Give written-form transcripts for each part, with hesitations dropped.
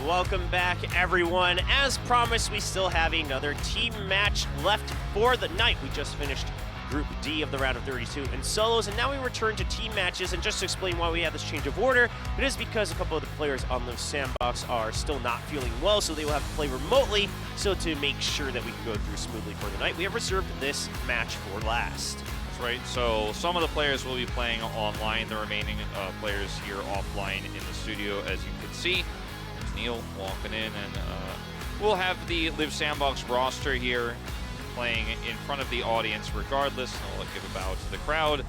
Welcome back, everyone. As promised, we still have another team match left for the night. We just finished Group D of the round of 32 in solos, and now we return to team matches. And just to explain why we have this change of order, it is because a couple of the players on the SANDBOX are still not feeling well, so they will have to play remotely. So to make sure that we can go through smoothly for the night, we have reserved this match for last. That's right. So some of the players will be playing online, the remaining players here offline in the studio, as you can see. There's Neil walking in, and we'll have the Liiv SANDBOX roster here playing in front of the audience regardless. I'll give a bow to the crowd.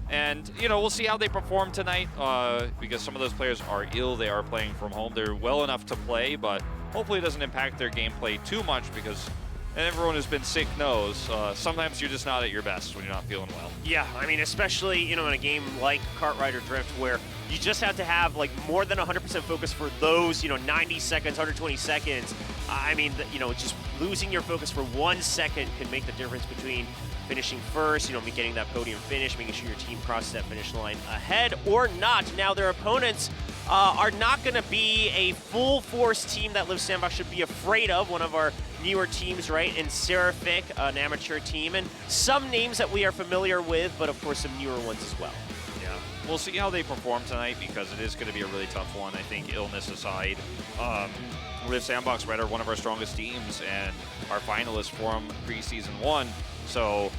And, you know, we'll see how they perform tonight because some of those players are ill. They are playing from home. They're well enough to play, but hopefully it doesn't impact their gameplay too much because everyone who's been sick knows sometimes you're just not at your best when you're not feeling well. Yeah, I mean, especially, you know, in a game like Cartwright or Drift where you just have to have like more than 100% focus for those, you know, 90 seconds, 120 seconds. I mean, you know, just losing your focus for 1 second can make the difference between finishing first, you know, getting that podium finish, making sure your team crosses that finish line ahead or not. Now their opponents are not going to be a full force team that Liiv SANDBOX should be afraid of. One of our newer teams, right, in Seraphic, an amateur team, and some names that we are familiar with, but of course some newer ones as well. Yeah, we'll see how they perform tonight because it is going to be a really tough one. I think illness aside, Liiv SANDBOX Red are one of our strongest teams and our finalists from Preseason 1. So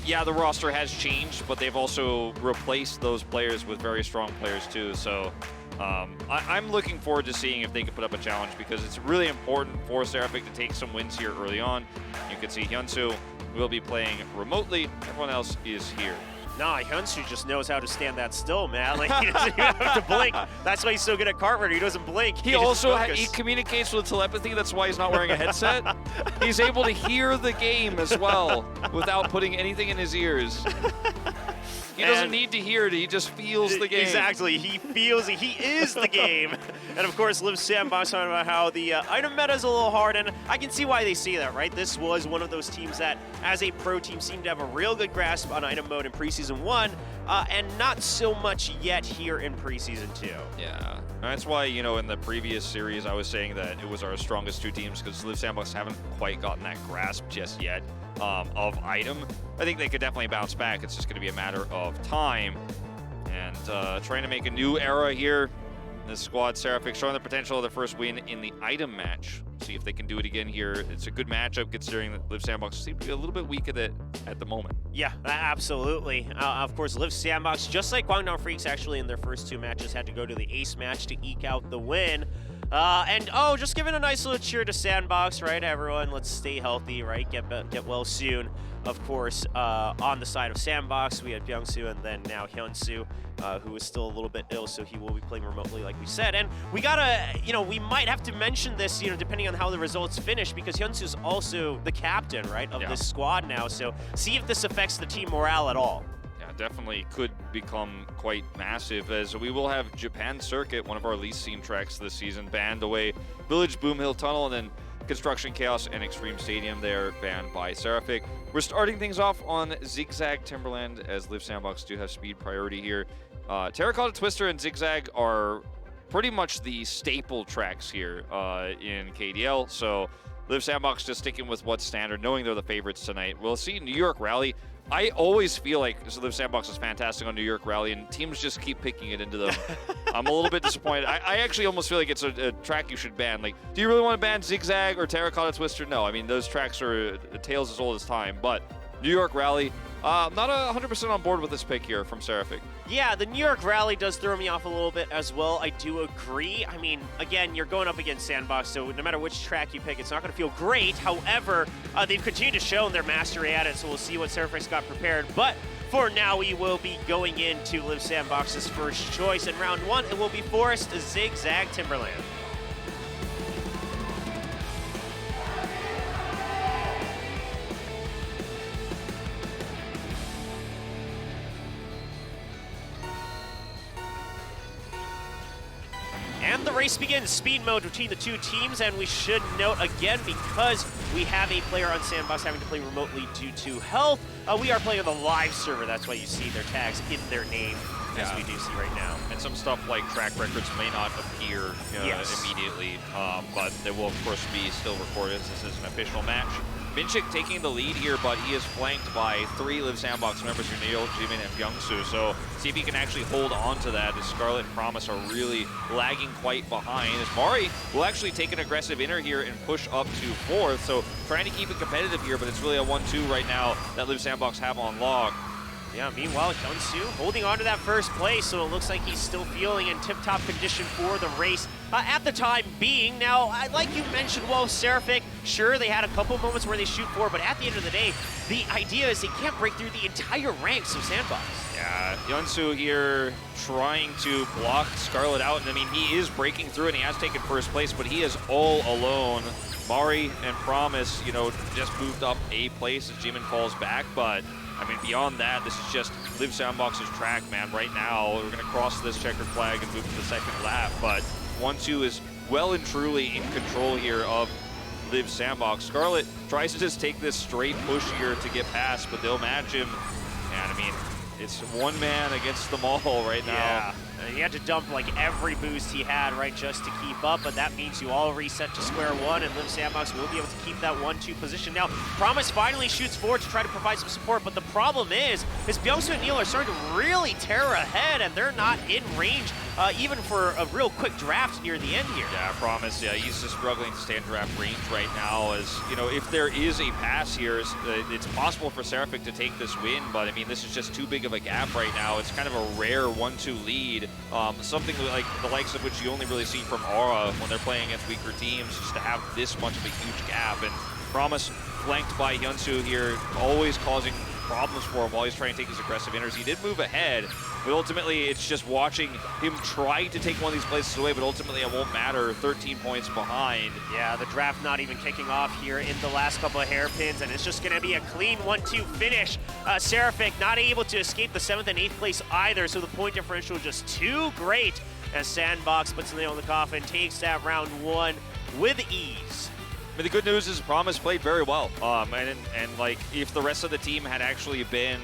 yeah, the roster has changed, but they've also replaced those players with very strong players too. So I'm looking forward to seeing if they can put up a challenge because it's really important for Seraphic to take some wins here early on. You can see Hyunsu will be playing remotely. Everyone else is here. Nah, Hyunsu just knows how to stand that still, man. Like, he doesn't even have to blink. That's why he's so good at Cartwright. He doesn't blink. He also he communicates with telepathy. That's why he's not wearing a headset. He's able to hear the game as well without putting anything in his ears. He doesn't need to hear it. He just feels the game. Exactly. He feels it. He is the game. And of course, Liiv SANDBOX talking about how the item meta is a little hard, and I can see why they say that, right? This was one of those teams that, as a pro team, seemed to have a real good grasp on item mode in Preseason 1, and not so much yet here in Preseason 2. Yeah. That's why, you know, in the previous series, I was saying that it was our strongest two teams because Liiv SANDBOX haven't quite gotten that grasp just yet of item. I think they could definitely bounce back. It's just going to be a matter of time. And trying to make a new era here. This squad, Seraphic, showing the potential of their first win in the item match. See if they can do it again here. It's a good matchup considering that Liiv SANDBOX seems to be a little bit weak at the moment. Yeah, absolutely. Of course, Liiv SANDBOX, just like GWANGDONGFREECS actually in their first two matches, had to go to the ace match to eke out the win. Just giving a nice little cheer to SANDBOX, right, everyone? Let's stay healthy, right? Get well soon. Of course, on the side of SANDBOX, we had Byung-soo and then now Hyunsu, who is still a little bit ill, so he will be playing remotely, like we said. And we gotta, you know, we might have to mention this, you know, depending on how the results finish, because Hyunsu's also the captain, right, of this squad now. So see if this affects the team morale at all. Definitely could become quite massive, as we will have Japan Circuit, one of our least seen tracks this season, banned away. Village Boom Hill Tunnel, and then Construction Chaos and Extreme Stadium there banned by Seraphic. We're starting things off on Zigzag Timberland, as Liiv SANDBOX do have speed priority here. Terracotta Twister and Zigzag are pretty much the staple tracks here in KDL, so Liiv SANDBOX just sticking with what's standard, knowing they're the favorites tonight. We'll see New York Rally. I always feel like Liiv SANDBOX is fantastic on New York Rally, and teams just keep picking it into them. I'm a little bit disappointed. I actually almost feel like it's a track you should ban. Like, do you really want to ban Zigzag or Terracotta Twister? No, I mean, those tracks are tales as old as time, but New York Rally, not 100% on board with this pick here from Seraphic. Yeah, the New York Rally does throw me off a little bit as well. I do agree. I mean, again, you're going up against SANDBOX, so no matter which track you pick, it's not going to feel great. However, they've continued to show their mastery at it, so we'll see what Seraphic's got prepared. But for now, we will be going into Liiv SANDBOX's first choice. In round one, it will be Forest Zigzag Timberland. And And the race begins, speed mode between the two teams, and we should note again, because we have a player on SANDBOX having to play remotely due to health, we are playing on the live server. That's why you see their tags in their name, as we do see right now. And some stuff like track records may not appear immediately, but they will of course be still recorded as this is an official match. Minchik taking the lead here, but he is flanked by 3 Liiv SANDBOX members, Neil, Jimin, and Byung-Soo. So see if he can actually hold on to that, as Scarlet and Promise are really lagging quite behind. As Mari will actually take an aggressive inner here and push up to 4th. So trying to keep it competitive here, but it's really a 1-2 right now that Liiv SANDBOX have on lock. Yeah, meanwhile, Cosu holding on to that first place, so it looks like he's still feeling in tip-top condition for the race at the time being. Now, like you mentioned, well, Seraphic, sure, they had a couple moments where they shoot 4, but at the end of the day, the idea is they can't break through the entire ranks of SANDBOX. Yeah, Hyunsu here trying to block Scarlet out, and I mean, he is breaking through and he has taken first place, but he is all alone. Mari and Promise, you know, just moved up a place as Jimin falls back, but I mean, beyond that, this is just Liiv SANDBOX's track, man. Right now, we're going to cross this checkered flag and move to the second lap, but 1-2 is well and truly in control here of Liiv SANDBOX. Scarlet tries to just take this straight push here to get past, but they'll match him. And I mean, it's one man against them all right now. Yeah, he had to dump like every boost he had, right, just to keep up, but that means you all reset to square one, and Liiv SANDBOX will be able to keep that 1-2 position. Now, Promise finally shoots forward to try to provide some support, but the problem is Byung-Soo and Neil are starting to really tear ahead, and they're not in range even for a real quick draft near the end here. Yeah, Promise, yeah, he's just struggling to stay in draft range right now. As, you know, if there is a pass here, it's possible for Seraphic to take this win, but I mean, this is just too big of a gap right now. It's kind of a rare 1-2 lead. Something like the likes of which you only really see from Aura when they're playing against weaker teams, just to have this much of a huge gap. And Promise flanked by Hyunsu here, always causing problems for him while he's trying to take his aggressive inners. He did move ahead, but ultimately it's just watching him try to take one of these places away, but ultimately it won't matter. 13 points behind. Yeah, the draft not even kicking off here in the last couple of hairpins, and it's just going to be a clean 1-2 finish. Seraphic not able to escape the 7th and 8th place either, so the point differential just too great as SANDBOX puts the nail in the coffin, takes that round 1 with ease. I mean, the good news is Promise played very well, and like if the rest of the team had actually been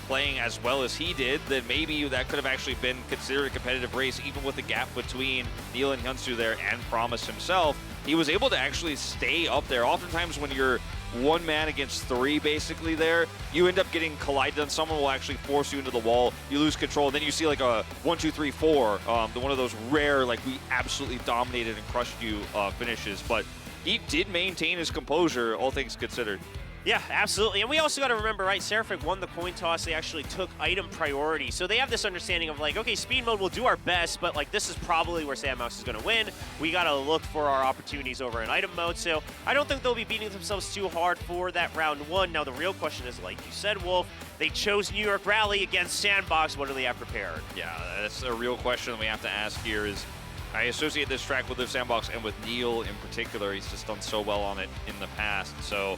playing as well as he did, then maybe that could have actually been considered a competitive race, even with the gap between Neil and Hyunsu there and Promise himself. He was able to actually stay up there. Oftentimes when you're one man against 3 basically there, you end up getting collided and someone will actually force you into the wall, you lose control, and then you see like a 1, 2, 3, 4, one of those rare, like we absolutely dominated and crushed you finishes, but he did maintain his composure, all things considered. Yeah, absolutely. And we also got to remember, right, Seraphic won the coin toss. They actually took item priority. So they have this understanding of like, okay, speed mode, we'll do our best, but like this is probably where SANDBOX is going to win. We got to look for our opportunities over in item mode. So I don't think they'll be beating themselves too hard for that round 1. Now, the real question is, like you said, Wolf, they chose New York Rally against SANDBOX. What do they have prepared? Yeah, that's a real question that we have to ask here is, I associate this track with Liiv SANDBOX and with Neil in particular. He's just done so well on it in the past, so...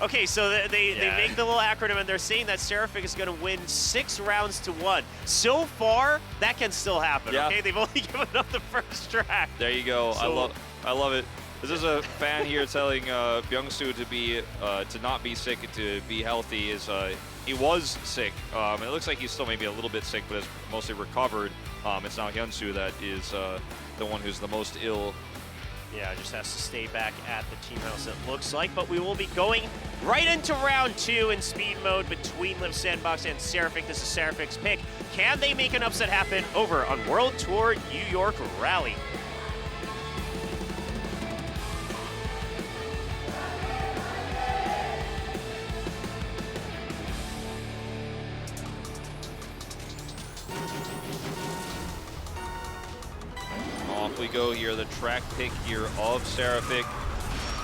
Okay, so they make the little acronym, and they're saying that Seraphic is going to win 6 rounds to 1. So far, that can still happen, okay? They've only given up the first track. There you go. So, I love it. This is a fan here telling Byung-Soo to not be sick and to be healthy. He was sick. It looks like he's still maybe a little bit sick, but has mostly recovered. It's now Hyunsu that is the one who's the most ill. Yeah, just has to stay back at the team house, it looks like. But we will be going right into round 2 in speed mode between Liiv SANDBOX and Seraphic. This is Seraphic's pick. Can they make an upset happen over on World Tour New York Rally? Off we go here, the track pick here of Seraphic.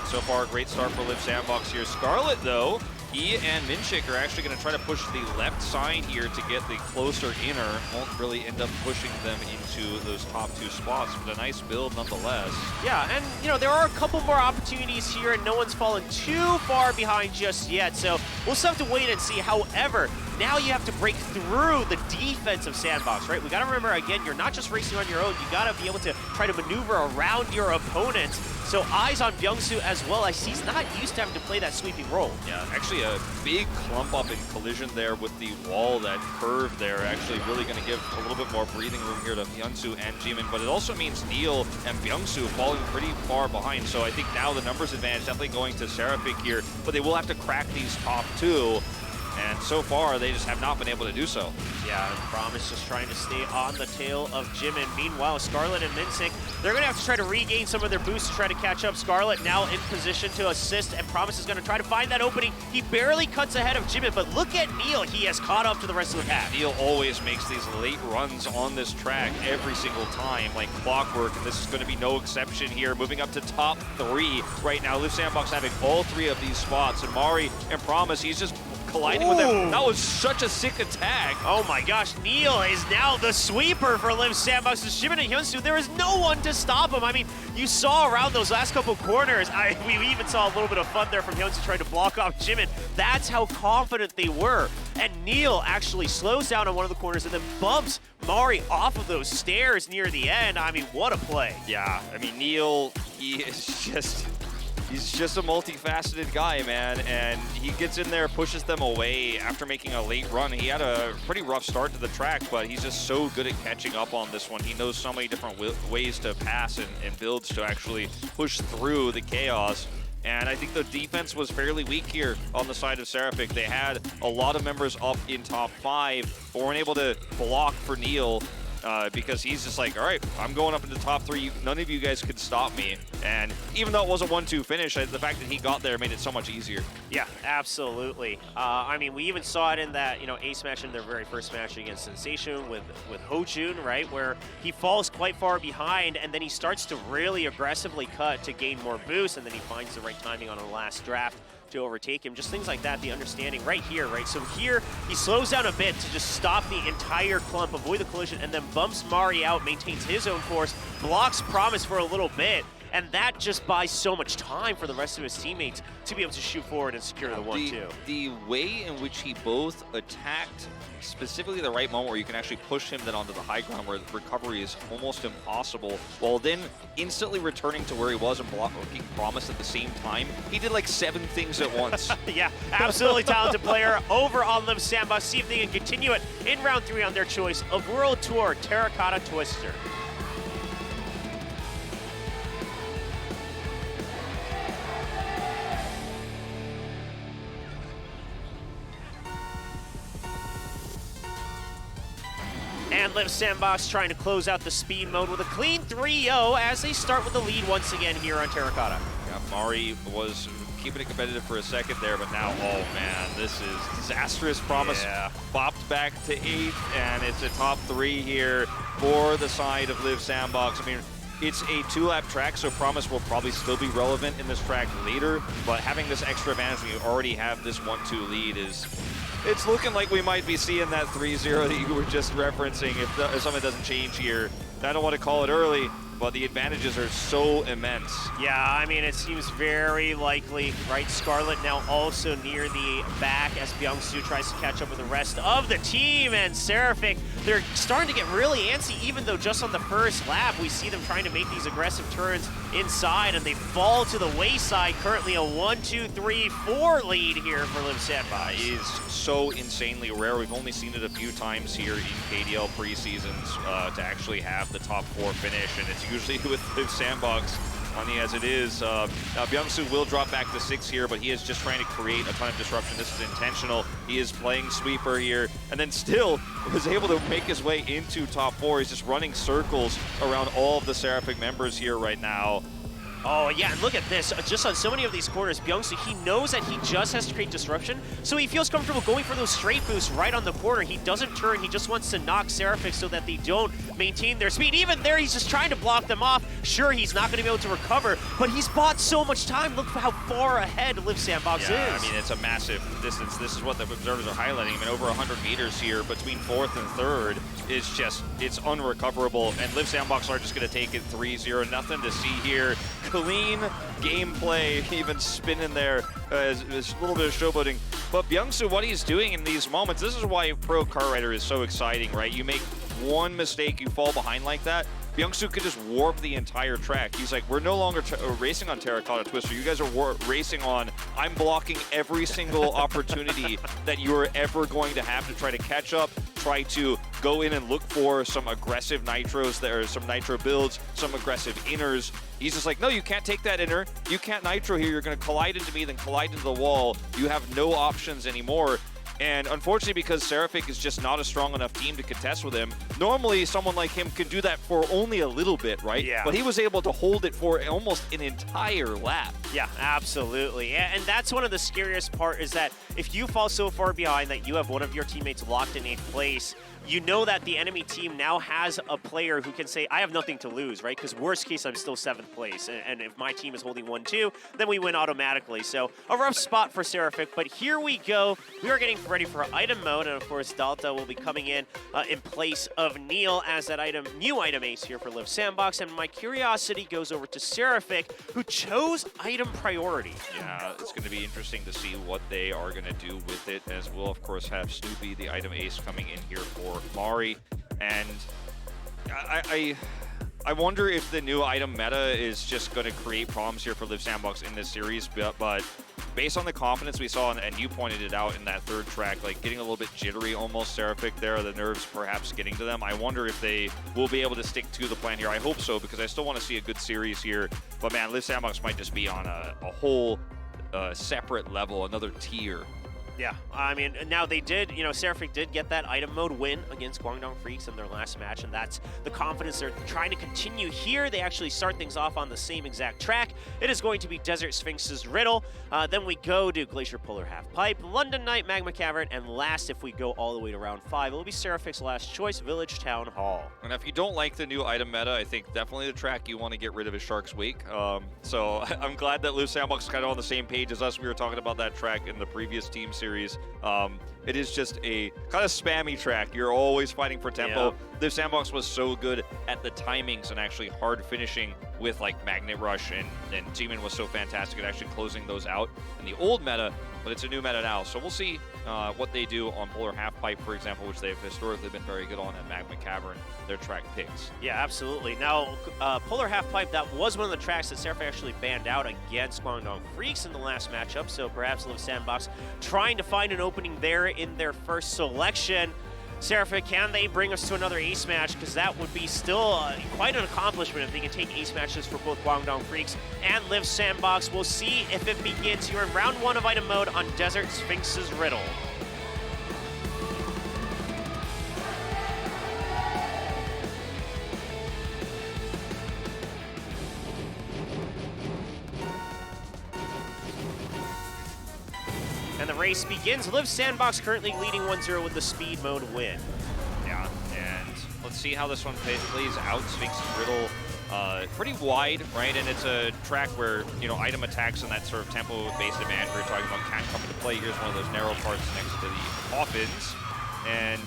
So far, a great start for Liiv SANDBOX here. Scarlet, though, he and Minchik are actually going to try to push the left side here to get the closer inner. Won't really end up pushing them into those top 2 spots, but a nice build nonetheless. Yeah, and you know, there are a couple more opportunities here, and no one's fallen too far behind just yet, so we'll still have to wait and see. However, now you have to break through the defense of SANDBOX, right? We got to remember, again, you're not just racing on your own. You got to be able to try to maneuver around your opponents. So eyes on Byung-Soo as well, as he's not used to having to play that sweeping role. Yeah, actually a big clump up in collision there with the wall, that curve there, actually really going to give a little bit more breathing room here to Byung-Soo and Jimin, but it also means Neil and Byung-Soo falling pretty far behind. So I think now the numbers advantage definitely going to Seraphic here, but they will have to crack these top two. And so far, they just have not been able to do so. Yeah, and Promise just trying to stay on the tail of Jimin. Meanwhile, Scarlet and Minsink, they're going to have to try to regain some of their boosts to try to catch up. Scarlet now in position to assist, and Promise is going to try to find that opening. He barely cuts ahead of Jimin, but look at Neil. He has caught up to the rest of the pack. Neil always makes these late runs on this track every single time, like clockwork, and this is going to be no exception here. Moving up to top 3 right now. Liiv SANDBOX having all 3 of these spots, and Mari and Promise, he's just colliding with them. That was such a sick attack. Oh my gosh, Neil is now the sweeper for Liiv SANDBOX. Jimin and Hyunsu, there is no one to stop him. I mean, you saw around those last couple corners, we even saw a little bit of fun there from Hyunsu trying to block off Jimin. That's how confident they were. And Neil actually slows down on one of the corners and then bumps Mari off of those stairs near the end. I mean, what a play. Yeah, I mean, Neil, he's just a multifaceted guy, man, and he gets in there, pushes them away after making a late run. He had a pretty rough start to the track, but he's just so good at catching up on this one. He knows so many different ways to pass and builds to actually push through the chaos. And I think the defense was fairly weak here on the side of Seraphic. They had a lot of members up in top 5, but weren't able to block for Neil. Because he's just like, all right, I'm going up into top 3. None of you guys could stop me. And even though it was a 1-2 finish, the fact that he got there made it so much easier. Yeah, absolutely. I mean, we even saw it in that, ace match in their very first match against Sensation with Ho-Jun, right, where he falls quite far behind, and then he starts to really aggressively cut to gain more boost, and then he finds the right timing on the last draft to overtake him. Just things like that, the understanding right here, right? So here, he slows down a bit to just stop the entire clump, avoid the collision, and then bumps Mari out, maintains his own course, blocks Promise for a little bit, and that just buys so much time for the rest of his teammates to be able to shoot forward and secure the 1-2. The way in which he both attacked specifically the right moment where you can actually push him then onto the high ground where the recovery is almost impossible, while then instantly returning to where he was and blocking Promise at the same time. He did like 7 things at once. Yeah, absolutely talented player over on Liiv SANDBOX. See if they can continue it in round 3 on their choice of World Tour Terracotta Twister. And Liiv SANDBOX trying to close out the speed mode with a clean 3-0 as they start with the lead once again here on Terracotta. Yeah, Mari was keeping it competitive for a second there, but now, oh man, this is disastrous. Promise bopped back to 8th, and it's a top 3 here for the side of Liiv SANDBOX. I mean, it's a 2-lap track, so Promise will probably still be relevant in this track later, but having this extra advantage when you already have this 1-2 lead is... It's looking like we might be seeing that 3-0 that you were just referencing if something doesn't change here. I don't want to call it early, but the advantages are so immense. Yeah, I mean, it seems very likely, right? Scarlet now also near the back as Byung-Soo tries to catch up with the rest of the team, and Seraphic, they're starting to get really antsy, even though just on the first lap, we see them trying to make these aggressive turns inside, and they fall to the wayside. Currently a 1-2-3-4 lead here for Liiv SANDBOX. It is so insanely rare. We've only seen it a few times here in KDL preseasons to actually have the top 4 finish, and it's usually with Liiv SANDBOX, funny as it is. Now Byung-Soo will drop back to 6 here, but he is just trying to create a ton of disruption. This is intentional. He is playing sweeper here, and then still was able to make his way into top 4. He's just running circles around all of the Seraphic members here right now. Oh, yeah, and look at this. Just on so many of these corners, Byung-Soo, he knows that he just has to create disruption, so he feels comfortable going for those straight boosts right on the corner. He doesn't turn. He just wants to knock Seraphic so that they don't maintain their speed. Even there, he's just trying to block them off. Sure, he's not going to be able to recover, but he's bought so much time. Look how far ahead Liiv SANDBOX is. I mean, it's a massive distance. This is what the observers are highlighting. I mean, over 100 meters here between 4th and 3rd is just, it's unrecoverable, and Liiv SANDBOX are just going to take it 3-0. Nothing to see here. clean gameplay, even spinning there. It's a little bit of showboating. But Byung-Soo, what he's doing in these moments, this is why Pro Kart Rider is so exciting, right? You make one mistake, you fall behind like that, Byung-Soo could just warp the entire track. He's like, we're no longer racing on Terracotta Twister. You guys are racing on, I'm blocking every single opportunity that you are ever going to have to try to catch up, try to go in and look for some aggressive nitros. There are some nitro builds, some aggressive inners. He's just like, no, you can't take that inner. You can't nitro here. You're going to collide into me, then collide into the wall. You have no options anymore. And unfortunately, because Seraphic is just not a strong enough team to contest with him, normally someone like him could do that for only a little bit, right? Yeah. But he was able to hold it for almost an entire lap. Yeah, absolutely. And that's one of the scariest part is that if you fall so far behind that you have one of your teammates locked in 8th place, you know that the enemy team now has a player who can say, I have nothing to lose, right? Because worst case, I'm still 7th place. And if my team is holding 1-2, then we win automatically. So a rough spot for Seraphic, but here we go. We are getting ready for item mode. And of course, Dalta will be coming in place of Neil as that new item ace here for Liiv SANDBOX. And my curiosity goes over to Seraphic, who chose item priority. Yeah, it's going to be interesting to see what they are going to do with it, as we'll, of course, have Snoopy, the item ace, coming in here for Mari. And I wonder if the new item meta is just going to create problems here for Liiv SANDBOX in this series, but based on the confidence we saw, and you pointed it out in that third track, like getting a little bit jittery almost, Seraphic there, the nerves perhaps getting to them. I wonder if they will be able to stick to the plan here. I hope so, because I still want to see a good series here. But man, Liiv SANDBOX might just be on a whole separate level, another tier. Yeah, I mean, now they did, Seraphic did get that item mode win against GWANGDONGFREECS in their last match, and that's the confidence they're trying to continue here. They actually start things off on the same exact track. It is going to be Desert Sphinx's Riddle. Then we go to Glacier Polar Half Pipe, London Night, Magma Cavern, and last, if we go all the way to round 5, it will be Seraphic's last choice, Village Town Hall. And if you don't like the new item meta, I think definitely the track you want to get rid of is Shark's Wake. So I'm glad that Liiv SANDBOX is kind of on the same page as us. We were talking about that track in the previous team series. It is just a kind of spammy track. You're always fighting for tempo. Yeah. Liiv SANDBOX was so good at the timings and actually hard finishing with like Magnet Rush, and Demon was so fantastic at actually closing those out in the old meta, but it's a new meta now. So we'll see what they do on Polar Half Pipe, for example, which they've historically been very good on at Magma Cavern, their track picks. Yeah, absolutely. Now, Polar Half Pipe, that was one of the tracks that Seraphic actually banned out against GWANGDONGFREECS in the last matchup, so perhaps Liiv SANDBOX trying to find an opening there in their first selection. Seraphic, can they bring us to another ace match? Because that would be still quite an accomplishment if they can take ace matches for both GWANGDONGFREECS and Liiv SANDBOX. We'll see if it begins here in round 1 of item mode on Desert Sphinx's Riddle. And the race begins. Liiv SANDBOX currently leading 1-0 with the speed mode win. Yeah, and let's see how this one plays out. Sphinx's Riddle, pretty wide, right? And it's a track where, item attacks and that sort of tempo-based advantage we're talking about can come into play. Here's one of those narrow parts next to the coffins. And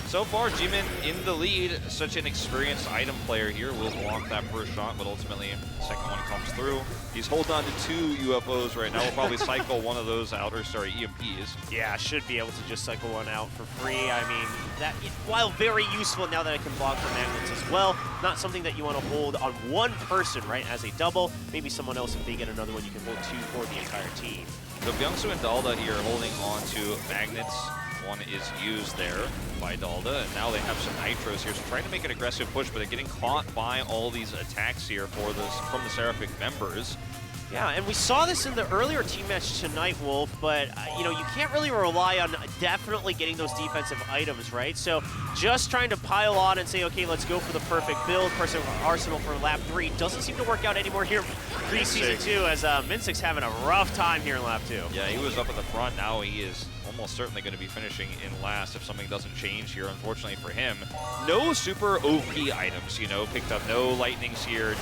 so far, Jimin in the lead. Such an experienced item player here. Will block that first shot, but ultimately the second one comes through. He's holding on to 2 UFOs right now. We'll probably cycle one of those out, or sorry, EMPs. Yeah, should be able to just cycle one out for free. I mean, that, while very useful now that it can block for magnets as well, not something that you want to hold on one person, right, as a double. Maybe someone else, if they get another one, you can hold 2 for the entire team. So Byung-Soo and Dalda here holding on to magnets. One is used there by Dalda, and now they have some nitros here, so trying to make an aggressive push, but they're getting caught by all these attacks here from the Seraphic members. Yeah, and we saw this in the earlier team match tonight, Wolf, but, you can't really rely on definitely getting those defensive items, right? So just trying to pile on and say, okay, let's go for the perfect build, personal arsenal for lap 3, doesn't seem to work out anymore here preseason 2, as Minsic's having a rough time here in lap 2. Yeah, he was up at the front. Now he is almost certainly going to be finishing in last if something doesn't change here, unfortunately for him. No super OP items, picked up. No lightnings here.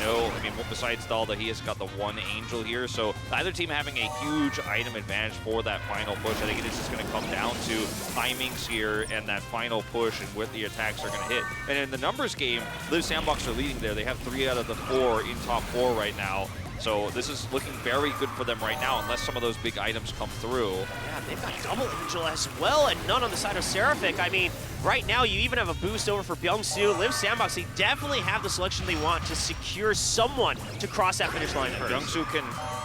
Besides Dalda, he has got the one angel here. So either team having a huge item advantage for that final push. I think it is just going to come down to timings here and that final push and where the attacks are going to hit. And in the numbers game, Liiv SANDBOX are leading there. They have 3 out of the 4 in top 4 right now. So this is looking very good for them right now, unless some of those big items come through. Yeah, they've got double Angel as well, and none on the side of Seraphic. I mean, right now you even have a boost over for Byung-Soo. Liiv SANDBOX, they definitely have the selection they want to secure someone to cross that finish line first. Byung-Soo can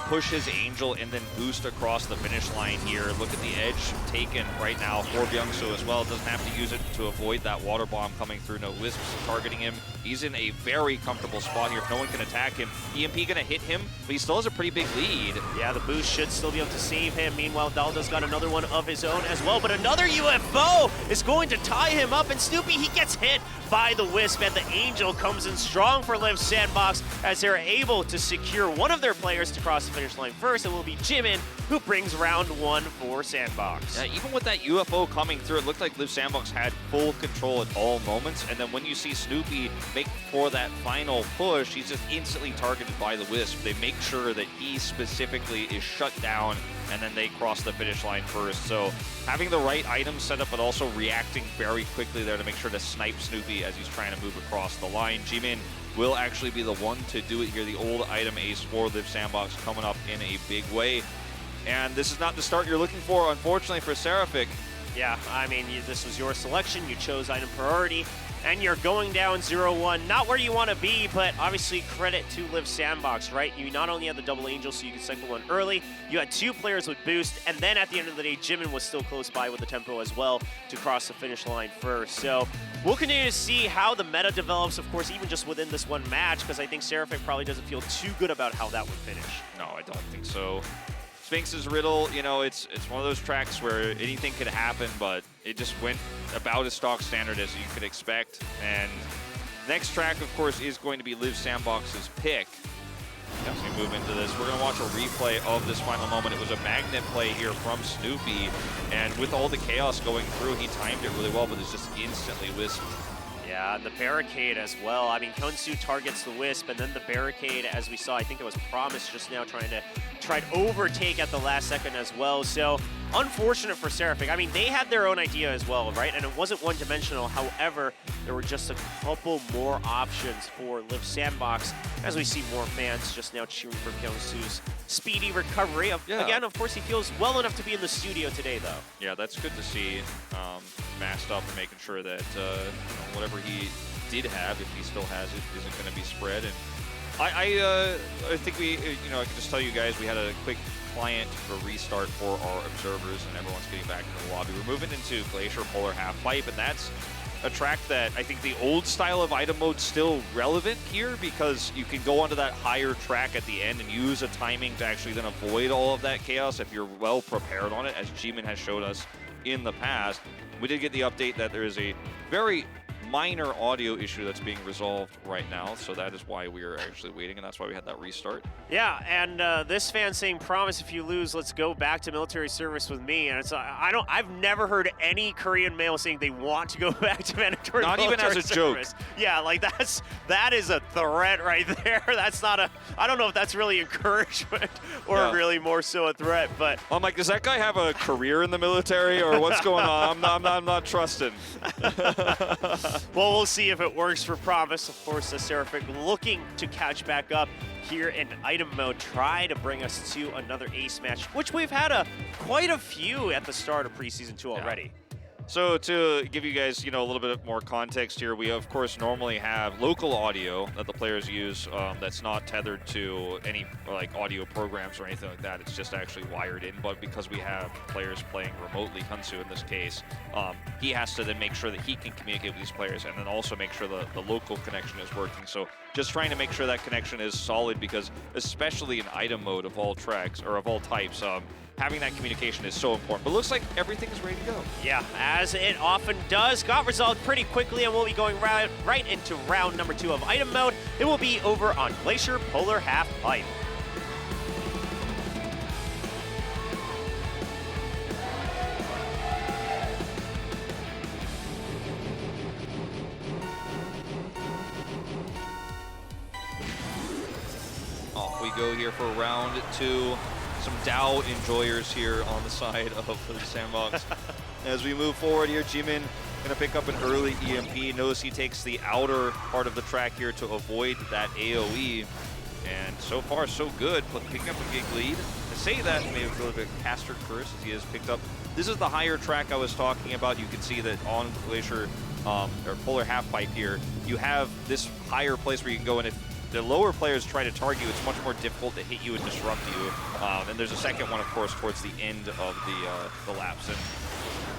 push his Angel and then boost across the finish line here. Look at the edge taken right now for Byung-Soo as well. Doesn't have to use it to avoid that water bomb coming through. No Wisps targeting him. He's in a very comfortable spot here. If no one can attack him, EMP gonna hit him, but he still has a pretty big lead. Yeah, the boost should still be able to save him. Meanwhile, Dalda's got another one of his own as well, but another UFO is going to tie him up, and Snoopy, he gets hit by the Wisp, and the Angel comes in strong for Liiv SANDBOX as they're able to secure one of their players to cross the finish line first. It will be Jimin, who brings round 1 for SANDBOX. Yeah, even with that UFO coming through, it looked like Liiv SANDBOX had full control at all moments, and then when you see Snoopy make for that final push, he's just instantly targeted by the Wisp. They make sure that he specifically is shut down, and then they cross the finish line first. So having the right items set up, but also reacting very quickly there to make sure to snipe Snoopy as he's trying to move across the line. Jimin will actually be the one to do it here. The old item ace for Liiv SANDBOX coming up in a big way. And this is not the start you're looking for, unfortunately, for Seraphic. Yeah, I mean, this was your selection. You chose item priority, and you're going down 0-1. Not where you want to be, but obviously credit to Liiv SANDBOX, right? You not only had the double Angel, so you could cycle one early, you had 2 players with boost, and then at the end of the day, Jimin was still close by with the tempo as well to cross the finish line first. So we'll continue to see how the meta develops, of course, even just within this one match, because I think Seraphic probably doesn't feel too good about how that would finish. No, I don't think so. Sphinx's Riddle, you know, it's one of those tracks where anything could happen, but it just went about as stock standard as you could expect. And next track, of course, is going to be Liiv SANDBOX's pick. As we move into this, we're going to watch a replay of this final moment. It was a magnet play here from Snoopy, and with all the chaos going through, he timed it really well, but it's just instantly whisked. Yeah, and the barricade as well. I mean, Cosu targets the Wisp, and then the barricade, as we saw, I think it was Promise just now trying to overtake at the last second as well. So unfortunate for Seraphic. I mean, they had their own idea as well, right? And it wasn't one-dimensional. However, there were just a couple more options for Liiv SANDBOX, as we see more fans just now cheering for Kyungsu's speedy recovery. Again, of course, he feels well enough to be in the studio today, though. Yeah, that's good to see. Masked up and making sure that you know, whatever he did have, if he still has it, isn't going to be spread. And I think we, you know, I can just tell you guys, we had a quick client restart for our observers, and everyone's getting back into the lobby. We're moving into Glacier Polar Half Pipe, and that's a track that I think the old style of item mode's still relevant here, because you can go onto that higher track at the end and use a timing to actually then avoid all of that chaos if you're well prepared on it, as Jimin has showed us in the past. We did get the update that there is a very minor audio issue that's being resolved right now, so that is why we are actually waiting, and that's why we had that restart. Yeah, and this fan saying, "Promise, if you lose, let's go back to military service with me." And it's I've never heard any Korean male saying they want to go back to mandatory military service. Not even as a joke. Yeah, like that is a threat right there. That's not a. I don't know if that's really encouragement or really more so a threat. But I'm like, does that guy have a career in the military or what's going on? I'm not trusting. Well, we'll see if it works for Promise. Of course, the Seraphic looking to catch back up here in item mode, try to bring us to another ace match, which we've had quite a few at the start of Preseason 2 already. So to give you guys, you know, a little bit more context here, we of course normally have local audio that the players use that's not tethered to any like audio programs or anything like that. It's just actually wired in. But because we have players playing remotely, Cosu in this case, he has to then make sure that he can communicate with these players, and then also make sure the local connection is working. So just trying to make sure that connection is solid, because especially in item mode of all tracks or of all types, having that communication is so important. But it looks like everything is ready to go. Yeah, as it often does. Got resolved pretty quickly, and we'll be going right into round number 2 of item mode. It will be over on Glacier Polar Half Pipe. Off we go here for round 2. Some Dow enjoyers here on the side of the SANDBOX. as we move forward here. Jimin gonna pick up an early EMP. Notice he takes the outer part of the track here to avoid that AoE. And so far, so good, but picking up a big lead. To say that, maybe a little bit caster curse as he has picked up. This is the higher track I was talking about. You can see that on Glacier, or Polar Halfpipe here, you have this higher place where you can go, and if the lower players try to target you, it's much more difficult to hit you and disrupt you. And there's a second one, of course, towards the end of the laps. And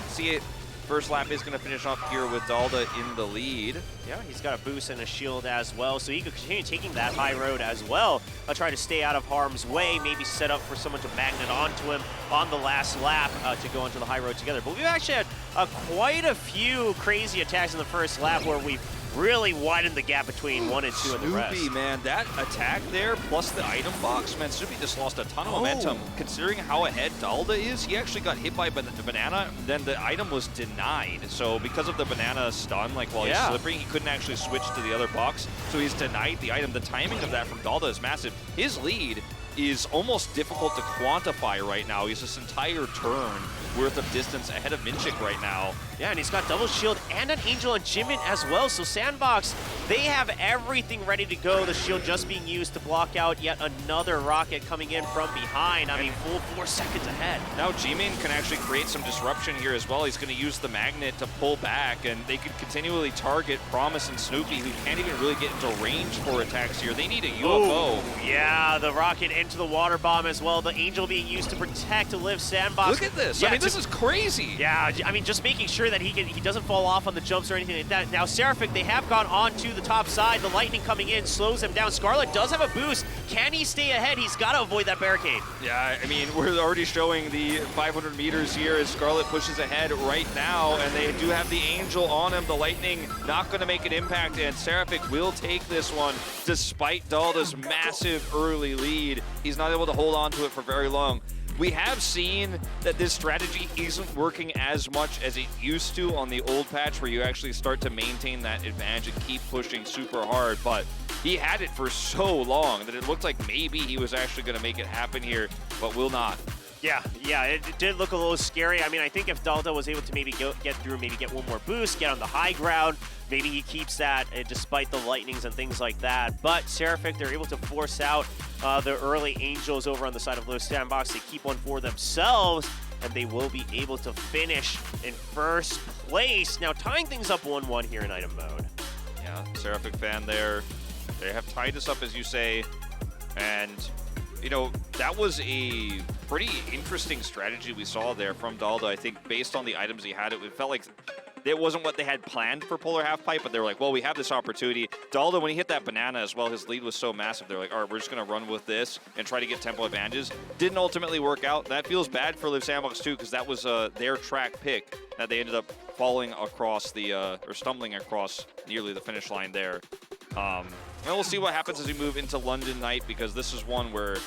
see it. First lap is going to finish off here with Dalda in the lead. Yeah, he's got a boost and a shield as well, so he could continue taking that high road as well. I'll try to stay out of harm's way, maybe set up for someone to magnet onto him on the last lap to go into the high road together. But we've actually had quite a few crazy attacks in the first lap where we've really widened the gap between 1 and 2 and the rest. Snoopy, man, that attack there plus the item box, man, Snoopy just lost a ton of momentum. Considering how ahead Dalda is, he actually got hit by the banana, then the item was denied. So because of the banana stun, like while he's slipping, he couldn't actually switch to the other box, so he's denied the item. The timing of that from Dalda is massive. His lead is almost difficult to quantify right now. He's this entire turn worth of distance ahead of Minchik right now. Yeah, and he's got double shield and an Angel on Jimin as well. So SANDBOX, they have everything ready to go. The shield just being used to block out yet another rocket coming in from behind. I mean, full 4 seconds ahead. Now Jimin can actually create some disruption here as well. He's going to use the magnet to pull back, and they could continually target Promise and Snoopy, who can't even really get into range for attacks here. They need a UFO. Ooh, yeah, the rocket into the water bomb as well. The Angel being used to protect Liiv SANDBOX. Look at this. Yeah, I mean, this is crazy. Yeah, I mean, just making sure that he doesn't fall off on the jumps or anything like that. Now, Seraphic, they have gone on to the top side. The lightning coming in slows him down. Scarlet does have a boost. Can he stay ahead? He's got to avoid that barricade. Yeah, I mean, we're already showing the 500 meters here as Scarlet pushes ahead right now, and they do have the Angel on him. The lightning not going to make an impact, and Seraphic will take this one despite Dalda's massive early lead. He's not able to hold on to it for very long. We have seen that this strategy isn't working as much as it used to on the old patch, where you actually start to maintain that advantage and keep pushing super hard, but he had it for so long that it looked like maybe he was actually going to make it happen here, but will not. Yeah, it did look a little scary. I mean, I think if Dalda was able to maybe get through, maybe get one more boost, get on the high ground, maybe he keeps that despite the lightnings and things like that. But Seraphic, they're able to force out the early Angels over on the side of Liiv SANDBOX. They keep one for themselves, and they will be able to finish in first place. Now tying things up 1-1 here in item mode. Yeah, Seraphic fan there. They have tied us up, as you say, and you know, that was a pretty interesting strategy we saw there from Dalda. I think based on the items he had, it felt like it wasn't what they had planned for Polar Halfpipe, but they were like, well, we have this opportunity. Dalda, when he hit that banana as well, his lead was so massive. They're like, all right, we're just going to run with this and try to get tempo advantages. Didn't ultimately work out. That feels bad for Liiv SANDBOX too, because that was their track pick that they ended up falling across the, or stumbling across nearly the finish line there. And we'll see what happens as we move into London Night, because this is one where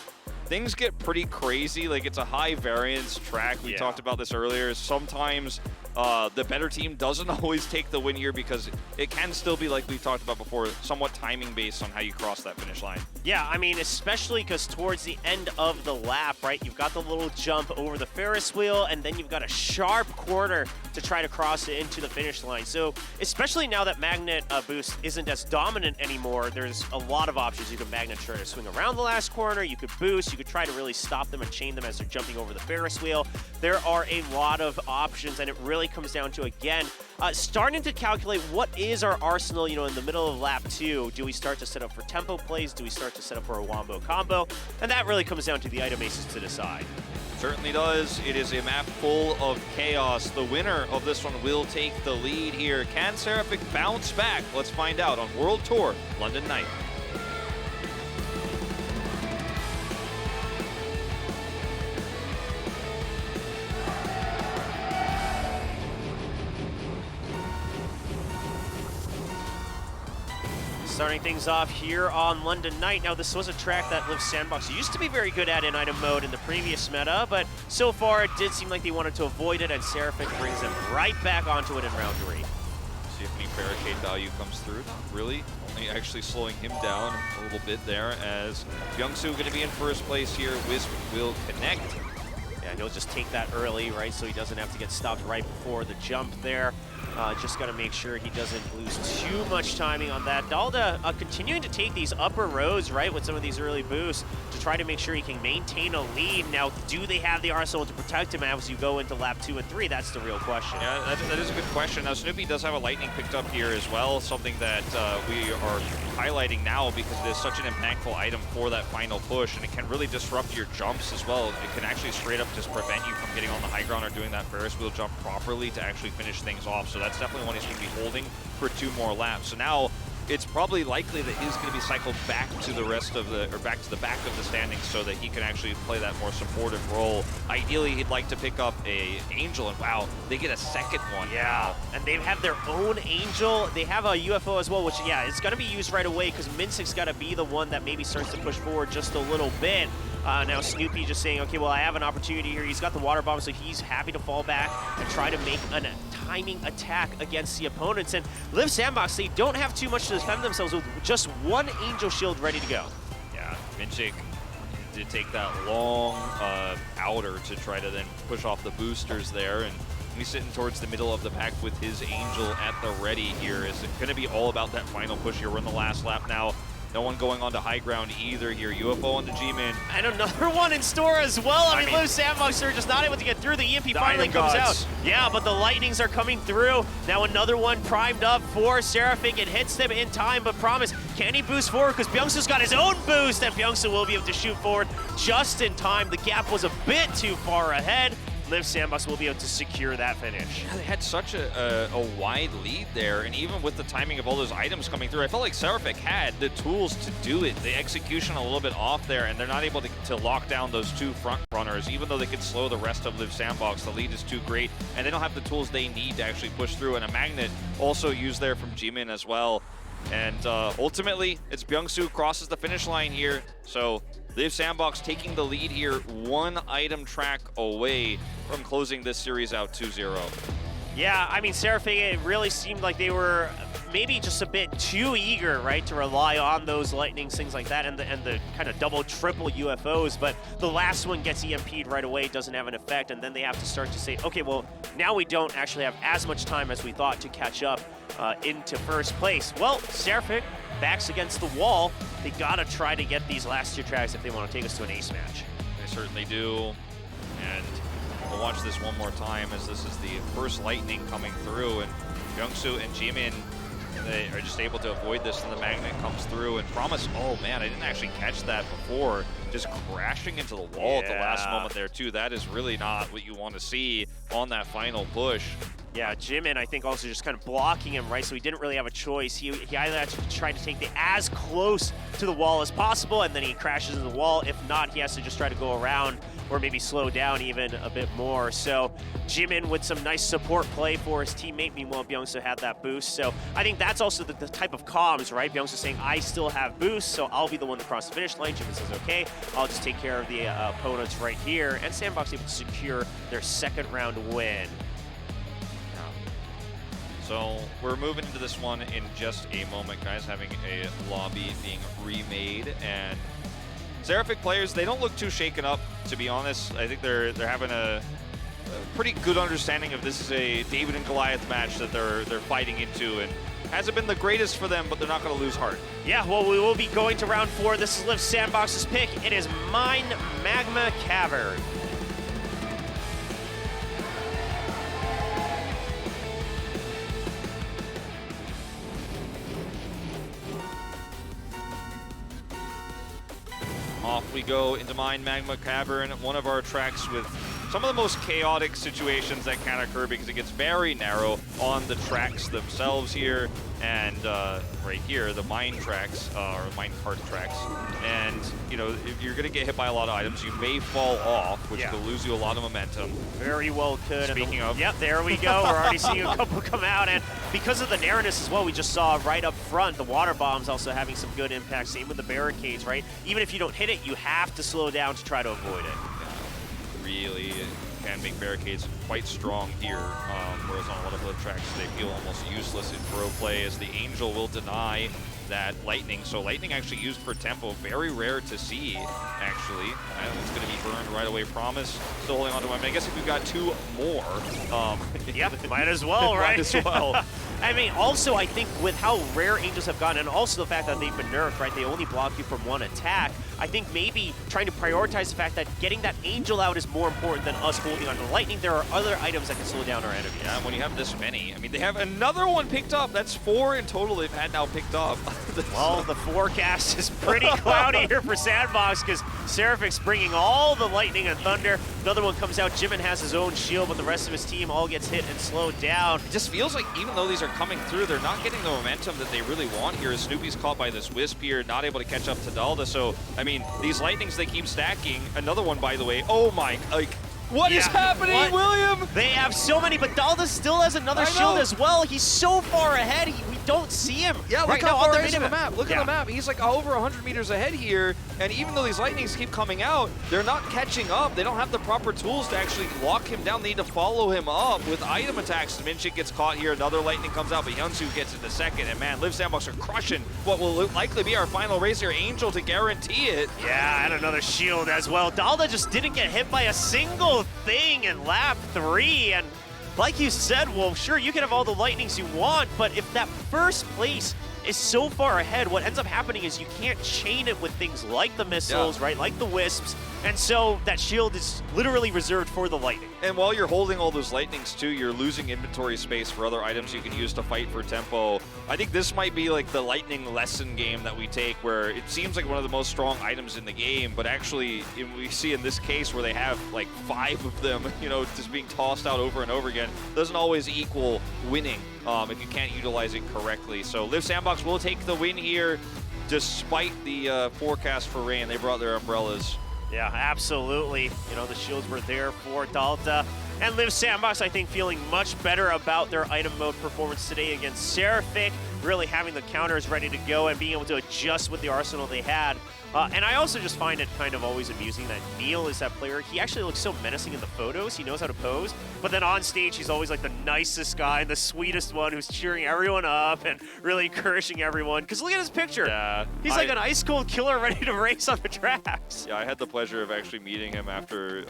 things get pretty crazy. Like, it's a high variance track. We talked about this earlier. Sometimes the better team doesn't always take the win here, because it can still be, like we've talked about before, somewhat timing based on how you cross that finish line. Yeah, I mean, especially because towards the end of the lap, right, you've got the little jump over the Ferris wheel, and then you've got a sharp corner to try to cross it into the finish line. So especially now that Magnet Boost isn't as dominant anymore, there's a lot of options. You can Magnet try to swing around the last corner, you could boost, you could try to really stop them and chain them as they're jumping over the Ferris wheel. There are a lot of options, and it really comes down to, again, starting to calculate what is our arsenal, you know, in the middle of lap 2. Do we start to set up for tempo plays? Do we start to set up for a wombo combo? And that really comes down to the item aces to decide. Certainly does. It is a map full of chaos. The winner of this one will take the lead here. Can Seraphic bounce back? Let's find out on World Tour London Night. Starting things off here on London Night. Now, this was a track that Liiv SANDBOX used to be very good at in item mode in the previous meta, but so far it did seem like they wanted to avoid it, and Seraphic brings them right back onto it in round 3. See if any barricade value comes through. Not really. Only actually slowing him down a little bit there, as Youngsu going to be in first place here. Wisp will connect. Yeah, he'll just take that early, right, so he doesn't have to get stopped right before the jump there. Just got to make sure he doesn't lose too much timing on that. Dalda continuing to take these upper rows, right, with some of these early boosts to try to make sure he can maintain a lead. Now, do they have the arsenal to protect him as you go into lap 2 and 3? That's the real question. Yeah, that is a good question. Now, Snoopy does have a lightning picked up here as well, something that we are highlighting now because it is such an impactful item for that final push, and it can really disrupt your jumps as well. It can actually straight up just prevent you from getting on the high ground or doing that Ferris wheel jump properly to actually finish things off. So that's definitely one he's going to be holding for 2 more laps. So now it's probably likely that he's going to be cycled back to the rest of the, or back to the back of the standings so that he can actually play that more supportive role. Ideally, he'd like to pick up a Angel, and wow, they get a second one. Yeah, and they have their own Angel. They have a UFO as well, which, yeah, it's going to be used right away because Minsic's got to be the one that maybe starts to push forward just a little bit. Now Snoopy just saying, okay, well, I have an opportunity here. He's got the water bomb, so he's happy to fall back and try to make a timing attack against the opponents. And Liiv SANDBOX, they don't have too much to defend themselves with just one Angel Shield ready to go. Yeah, Minsik did take that long outer to try to then push off the boosters there, and he's sitting towards the middle of the pack with his Angel at the ready here. Is it going to be all about that final push here? We're in the last lap now. No one going on to high ground either here. UFO on the G-Min. And another one in store as well. I mean, Liiv SANDBOX are just not able to get through. The EMP finally comes out. Yeah, but the lightnings are coming through. Now another one primed up for Seraphic. It hits them in time, but Promise, can he boost forward? Because Byungsu's got his own boost, and Byungsu will be able to shoot forward just in time. The gap was a bit too far ahead. Liiv SANDBOX will be able to secure that finish. Yeah, they had such a wide lead there, and even with the timing of all those items coming through, I felt like Seraphic had the tools to do it. The execution a little bit off there, and they're not able to lock down those 2 front runners, even though they could slow the rest of Liiv SANDBOX. The lead is too great, and they don't have the tools they need to actually push through, and a magnet also used there from G-Min as well. And ultimately, it's Byungsu crosses the finish line here, so Liiv SANDBOX taking the lead here, 1 item track away from closing this series out 2-0. Yeah, I mean, Seraphic, it really seemed like they were maybe just a bit too eager, right, to rely on those lightnings, things like that, and the kind of double, triple UFOs, but the last one gets EMP'd right away, doesn't have an effect, and then they have to start to say, okay, well, now we don't actually have as much time as we thought to catch up into first place. Well, Seraphic backs against the wall. They gotta try to get these last 2 tracks if they want to take us to an ace match. They certainly do, and we'll watch this one more time as this is the first lightning coming through, and Byungsu and G-Min, they are just able to avoid this, and the magnet comes through, and Promise, oh man, I didn't actually catch that before, just crashing into the wall at the last moment there too. That is really not what you want to see on that final push. Yeah, G-Min, I think, also just kind of blocking him, right? So he didn't really have a choice. He either had to try to take the as close to the wall as possible, and then he crashes into the wall. If not, he has to just try to go around or maybe slow down even a bit more. So G-Min with some nice support play for his teammate. Meanwhile, Byungsu had that boost. So I think that's also the type of comms, right? Byungsu saying, I still have boost, so I'll be the one to cross the finish line. G-Min says, okay, I'll just take care of the opponents right here. And SANDBOX able to secure their 2nd round win. So we're moving into this one in just a moment, guys, having a lobby being remade, and Seraphic players, they don't look too shaken up, to be honest. I think they're having a pretty good understanding of this is a David and Goliath match that they're fighting into, and hasn't been the greatest for them, but they're not going to lose heart. Yeah, well, we will be going to round 4. This is Liiv SANDBOX's pick. It is Mine Magma Cavern. Off we go into Mine Magma Cavern, one of our tracks with some of the most chaotic situations that can occur because it gets very narrow on the tracks themselves here. And right here, the mine tracks, or mine cart tracks. And, you know, if you're going to get hit by a lot of items, you may fall off, which could lose you a lot of momentum. Very well could. Speaking of. Yep, there we go. We're already seeing a couple come out. And because of the narrowness as well, we just saw right up front, the water bombs also having some good impact. Same with the barricades, right? Even if you don't hit it, you have to slow down to try to avoid it. Really can make barricades quite strong here, whereas on a lot of other tracks they feel almost useless in pro play, as the Angel will deny that Lightning. So Lightning actually used for tempo, very rare to see, actually. It's going to be burned right away. Promise still holding on to him. I guess if we've got 2 more. Yeah, might as well, right? Might as well. I mean, also, I think with how rare Angels have gone, and also the fact that they've been nerfed, right? They only block you from 1 attack. I think maybe trying to prioritize the fact that getting that Angel out is more important than us holding on to Lightning. There are other items that can slow down our enemies. Yeah, when you have this many, I mean, they have another one picked up. That's 4 in total they've had now picked up. Well, the forecast is pretty cloudy here for SANDBOX because Seraphic's bringing all the Lightning and Thunder. Another one comes out. Jimin has his own shield, but the rest of his team all gets hit and slowed down. It just feels like even though these are coming through, they're not getting the momentum that they really want here. Snoopy's caught by this Wisp here, not able to catch up to Dalda. So, I mean, these Lightnings, they keep stacking. Another one, by the way. Oh my, like, what is happening, William? They have so many, but Dalda still has another shield as well. He's so far ahead, we don't see him. Yeah, look right how now far on he's on the map. Look at the map. He's like over 100 meters ahead here, and even though these Lightnings keep coming out, they're not catching up. They don't have the proper tools to actually lock him down. They need to follow him up with item attacks. Minchik gets caught here. Another Lightning comes out, but Hyunsu gets it the second. And man, Liiv SANDBOX are crushing what will likely be our final race here. Angel to guarantee it. Yeah, and another shield as well. Dalda just didn't get hit by a single thing in lap 3, and like you said, well, sure, you can have all the Lightnings you want, but if that first place is so far ahead, what ends up happening is you can't chain it with things like the missiles, right, like the Wisps, and so that shield is literally reserved for the Lightning. And while you're holding all those Lightnings too, you're losing inventory space for other items you can use to fight for tempo. I think this might be like the Lightning lesson game that we take, where it seems like one of the most strong items in the game, but actually we see in this case where they have like 5 of them, you know, just being tossed out over and over again, doesn't always equal winning if you can't utilize it correctly. So Liiv SANDBOX will take the win here, despite the forecast for rain. They brought their umbrellas. Yeah, absolutely. You know, the shields were there for Dalda. And Liiv SANDBOX, I think, feeling much better about their item mode performance today against Seraphic, really having the counters ready to go and being able to adjust with the arsenal they had. And I also just find it kind of always amusing that Neil is that player. He actually looks so menacing in the photos. He knows how to pose. But then on stage, he's always like the nicest guy and the sweetest one who's cheering everyone up and really encouraging everyone. Because look at his picture. Yeah, he's like an ice cold killer ready to race on the tracks. Yeah, I had the pleasure of actually meeting him after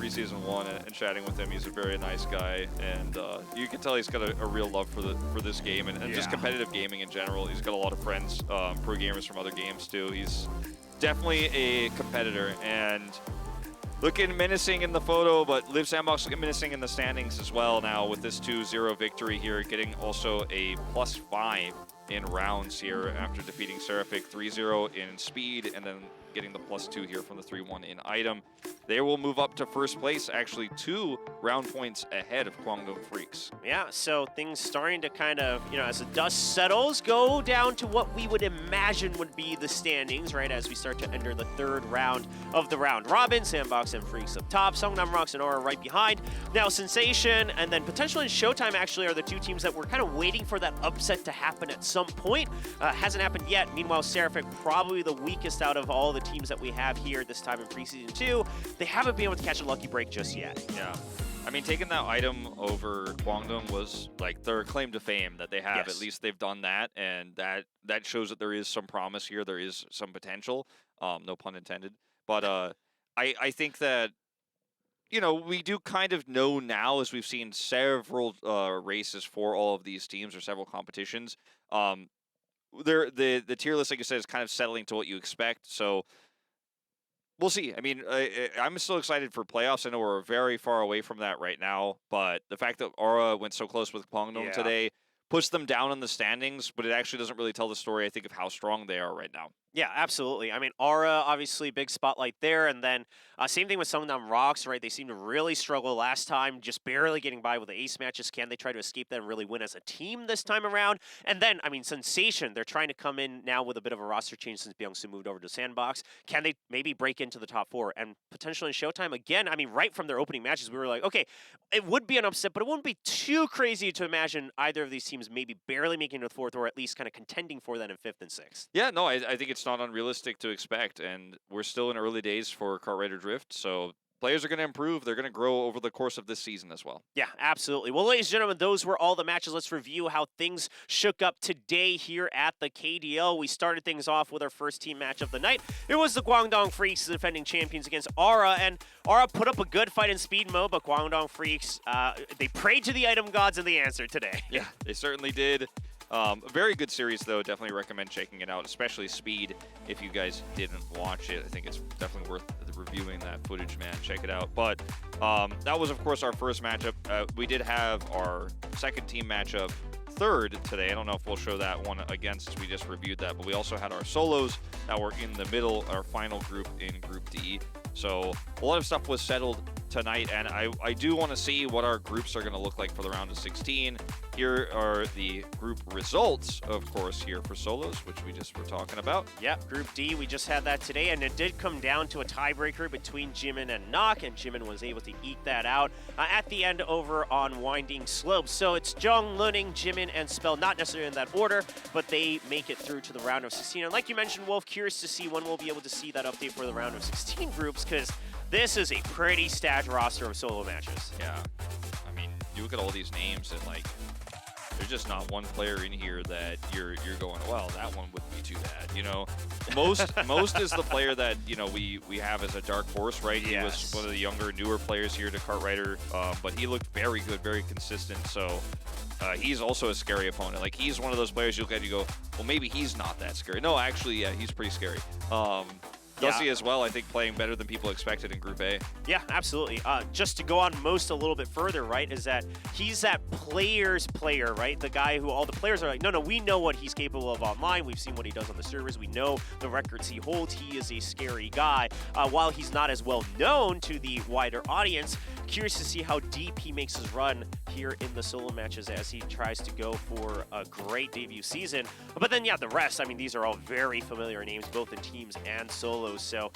Preseason 1 and chatting with him. He's a very nice guy, and you can tell he's got a real love for this game and just competitive gaming in general. He's got a lot of friends, pro gamers from other games too. He's definitely a competitor and looking menacing in the photo, but Liiv SANDBOX looking menacing in the standings as well now with this 2-0 victory here, getting also a +5 in rounds here after defeating Seraphic 3-0 in speed and then getting the +2 here from the 3-1 in item. They will move up to first place, actually 2 round points ahead of KWANGDONGFREECS. Yeah, so things starting to kind of, you know, as the dust settles, go down to what we would imagine would be the standings, right, as we start to enter the 3rd round of the round robin. SANDBOX and Freaks up top, KWANGDONGFREECS and Aura right behind. Now Sensation and then Potential and Showtime actually are the 2 teams that we're kind of waiting for that upset to happen at some point. Hasn't happened yet. Meanwhile, Seraphic probably the weakest out of all the teams that we have here this time in Preseason 2. They haven't been able to catch a lucky break just yet. Yeah. I mean, taking that item over Kwangdong was like their claim to fame that they have. Yes. At least they've done that, and that shows that there is some promise here. There is some potential, no pun intended. But I think that, you know, we do kind of know now, as we've seen several races for all of these teams or several competitions. The tier list, like you said, is kind of settling to what you expect. So we'll see. I mean, I'm still excited for playoffs. I know we're very far away from that right now, but the fact that Aura went so close with Kwangdong today pushed them down in the standings, but it actually doesn't really tell the story, I think, of how strong they are right now. Yeah, absolutely. I mean, Aura, obviously, big spotlight there. And then same thing with SANDBOX, right? They seem to really struggle last time, just barely getting by with the ace matches. Can they try to escape that and really win as a team this time around? And then, I mean, Sensation, they're trying to come in now with a bit of a roster change since Byung-Soo moved over to SANDBOX. Can they maybe break into the top 4? And potentially in Showtime, again, I mean, right from their opening matches, we were like, okay, it would be an upset, but it wouldn't be too crazy to imagine either of these teams maybe barely making it to 4th or at least kind of contending for that in 5th and 6th. Yeah, no, I think it's not unrealistic to expect, and we're still in early days for Kart Rider Drift, so players are going to improve. They're going to grow over the course of this season as well. Yeah, absolutely. Well, ladies and gentlemen, those were all the matches. Let's review how things shook up today here at the KDL. We started things off with our first team match of the night. It was the KWANGDONGFREECS, the defending champions, against Aura, and Aura put up a good fight in speed mode, but KWANGDONGFREECS, they prayed to the item gods and they answered today. Yeah, they certainly did. A very good series, though. Definitely recommend checking it out, especially Speed. If you guys didn't watch it, I think it's definitely worth reviewing that footage, man. Check it out. But that was, of course, our first matchup. We did have our second team matchup third today. I don't know if we'll show that one again since we just reviewed that, but we also had our solos that were in the middle, our final group in Group D. So a lot of stuff was settled tonight, and I do want to see what our groups are going to look like for the round of 16. Here are the group results, of course, here for solos, which we just were talking about. Yeah, Group D, we just had that today, and it did come down to a tiebreaker between Jimin and Nock, and Jimin was able to eke that out at the end over on Winding Slopes. So it's JJONG, Luning, Jimin, and Spell, not necessarily in that order, but they make it through to the round of 16. And like you mentioned, Wolf, curious to see when we'll be able to see that update for the round of 16 groups, because this is a pretty stacked roster of solo matches. Yeah, I mean, you look at all these names and like, there's just not one player in here that you're going, well, that one wouldn't be too bad, you know. Most is the player that, you know, we have as a dark horse, right? Yes. He was one of the younger, newer players here to Cartwriter, but he looked very good, very consistent. So he's also a scary opponent. Like, he's one of those players you look at and you go, well, maybe he's not that scary. No, actually, yeah, he's pretty scary. Dusty as well, I think, playing better than people expected in Group A. Yeah, absolutely. Just to go on Most a little bit further, right, is that he's that player's player, right? The guy who all the players are like, no, we know what he's capable of online. We've seen what he does on the servers. We know the records he holds. He is a scary guy. While he's not as well known to the wider audience, curious to see how deep he makes his run here in the solo matches as he tries to go for a great debut season. But then, yeah, the rest, I mean, these are all very familiar names, both in teams and solos. So,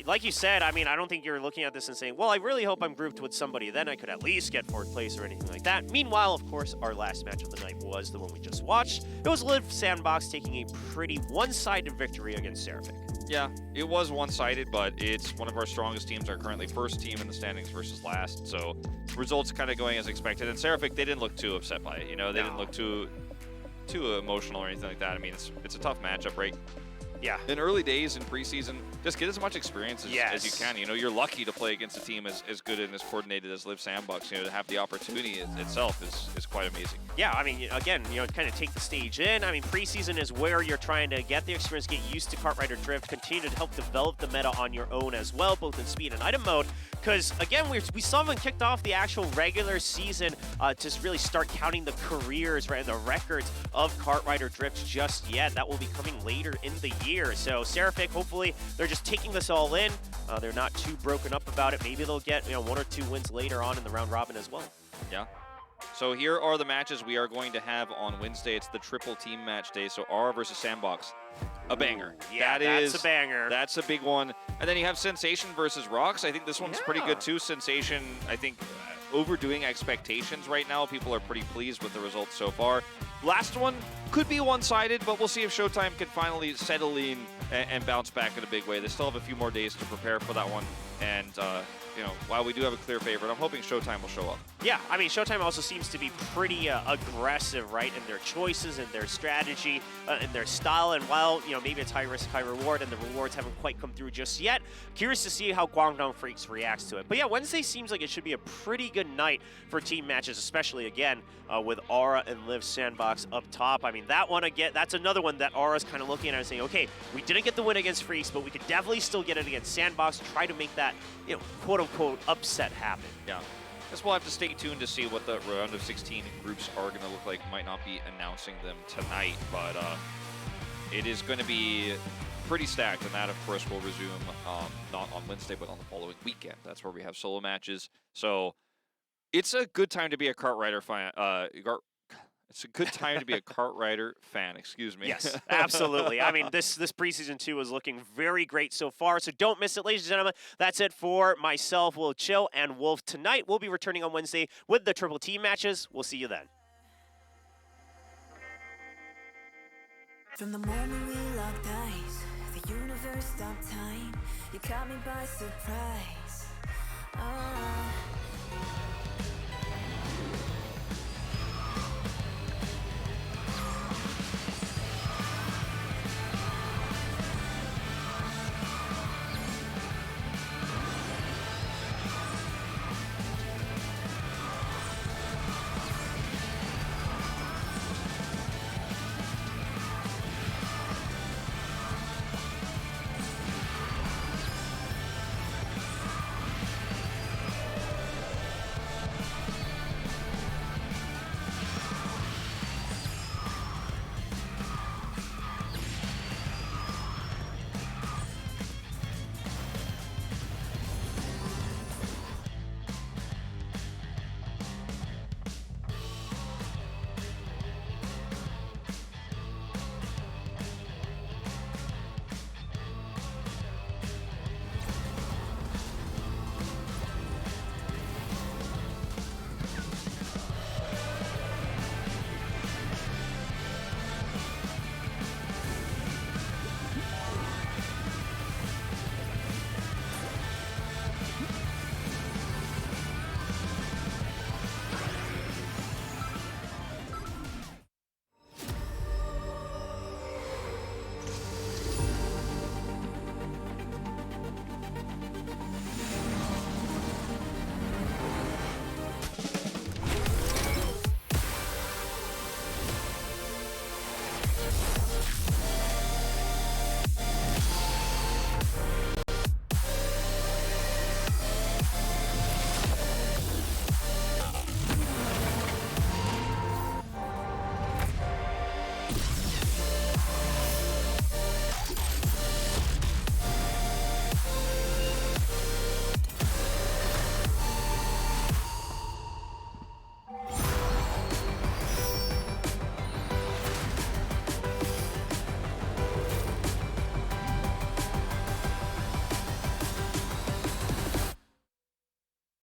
like you said, I mean, I don't think you're looking at this and saying, well, I really hope I'm grouped with somebody. Then I could at least get fourth place or anything like that. Meanwhile, of course, our last match of the night was the one we just watched. It was Liiv SANDBOX taking a pretty one-sided victory against Seraphic. Yeah, it was one-sided, but it's one of our strongest teams, our currently first team in the standings versus last. So results kind of going as expected. And Seraphic, they didn't look too upset by it. You know, they didn't look too emotional or anything like that. I mean, it's a tough matchup, right? Yeah. In early days in preseason, just get as much experience as you can. You know, you're lucky to play against a team as good and as coordinated as Liiv SANDBOX. You know, to have the opportunity itself is quite amazing. Yeah, I mean, again, you know, kind of take the stage in. I mean, preseason is where you're trying to get the experience, get used to Cartwriter Drift, continue to help develop the meta on your own as well, both in speed and item mode. Because, again, we still haven't kicked off the actual regular season to really start counting the careers, right, and the records of Cartwriter Drift just yet. That will be coming later in the year. So Seraphic, hopefully, they're just taking this all in. They're not too broken up about it. Maybe they'll get, you know, 1 or 2 wins later on in the round robin as well. Yeah. So here are the matches we are going to have on Wednesday. It's the triple team match day. So Aura versus SANDBOX. A banger. Yeah, that's a banger. That's a big one. And then you have Sensation versus Rocks. I think this one's pretty good too. Sensation, I think, overdoing expectations right now. People are pretty pleased with the results so far. Last one could be one-sided, but we'll see if Showtime can finally settle in and bounce back in a big way. They still have a few more days to prepare for that one. And, you know, while we do have a clear favorite, I'm hoping Showtime will show up. Yeah, I mean, Showtime also seems to be pretty aggressive, right, in their choices and their strategy and their style. And while, you know, maybe it's high risk, high reward, and the rewards haven't quite come through just yet, curious to see how GwangDongFreeCS reacts to it. But yeah, Wednesday seems like it should be a pretty good night for team matches, especially, again, with Aura and Liiv SANDBOX up top. I mean, that one, again, that's another one that Aura's kind of looking at and saying, okay, we didn't get the win against Freecs, but we could definitely still get it against SANDBOX, try to make that, you know, quote-unquote upset happen. Yeah. Guess we'll have to stay tuned to see what the round of 16 groups are going to look like. Might not be announcing them tonight, but it is going to be pretty stacked, and that, of course, will resume not on Wednesday, but on the following weekend. That's where we have solo matches. So it's a good time to be a Cartwriter fan. It's a good time to be a Cartwriter fan, excuse me. Yes, absolutely. I mean, this preseason 2 is looking very great so far, so don't miss it, ladies and gentlemen. That's it for myself, Will Chill, and Wolf tonight. We'll be returning on Wednesday with the triple team matches. We'll see you then. From the moment we locked eyes, the universe stopped time. You caught me by surprise.